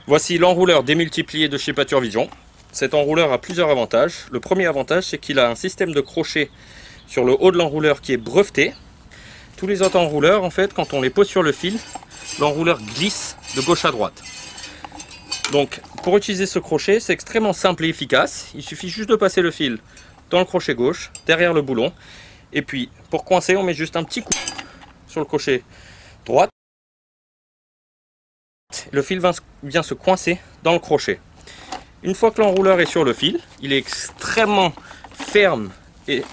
Voici l'enrouleur démultiplié de chez Pâture Vision. Cet enrouleur a plusieurs avantages. Le premier avantage, c'est qu'il a un système de crochet sur le haut de l'enrouleur qui est breveté. Tous les autres enrouleurs, en fait, quand on les pose sur le fil, l'enrouleur glisse de gauche à droite. Donc, pour utiliser ce crochet, c'est extrêmement simple et efficace. Il suffit juste de passer le fil dans le crochet gauche, derrière le boulon. Et puis, pour coincer, on met juste un petit coup sur le crochet droit. Le fil vient se coincer dans le crochet. Une fois que l'enrouleur est sur le fil, il est extrêmement ferme et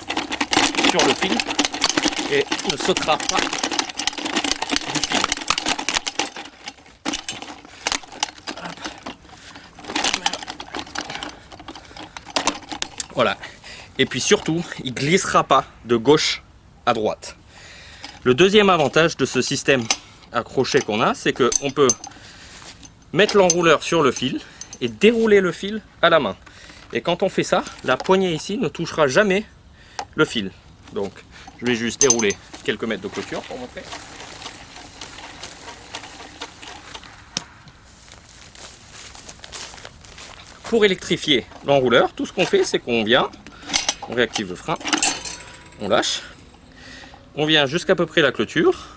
sur le fil et ne sautera pas du fil. Voilà. Et puis surtout, il ne glissera pas de gauche à droite. Le deuxième avantage de ce système à crochet qu'on a, c'est qu'on peut mettre l'enrouleur sur le fil et dérouler le fil à la main. Et quand on fait ça, la poignée ici ne touchera jamais le fil. Donc, je vais juste dérouler quelques mètres de clôture pour montrer. Pour électrifier l'enrouleur, tout ce qu'on fait, c'est qu'on vient, on réactive le frein, on lâche, on vient jusqu'à peu près la clôture,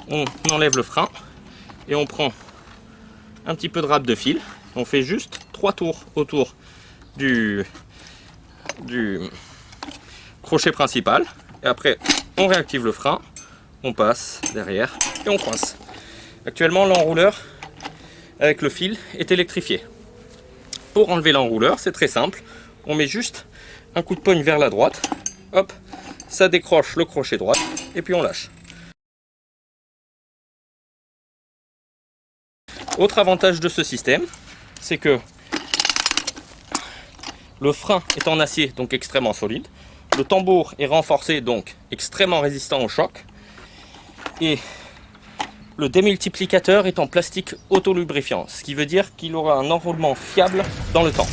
on enlève le frein et on prend un petit peu de râpe de fil. On fait juste 3 tours autour du crochet principal. Et après, on réactive le frein, on passe derrière et on coince. Actuellement, l'enrouleur avec le fil est électrifié. Pour enlever l'enrouleur, c'est très simple. On met juste un coup de poigne vers la droite. Hop, ça décroche le crochet droit et puis on lâche. Autre avantage de ce système, c'est que le frein est en acier, donc extrêmement solide. Le tambour est renforcé, donc extrêmement résistant au choc. Et le démultiplicateur est en plastique autolubrifiant, ce qui veut dire qu'il aura un enroulement fiable dans le temps.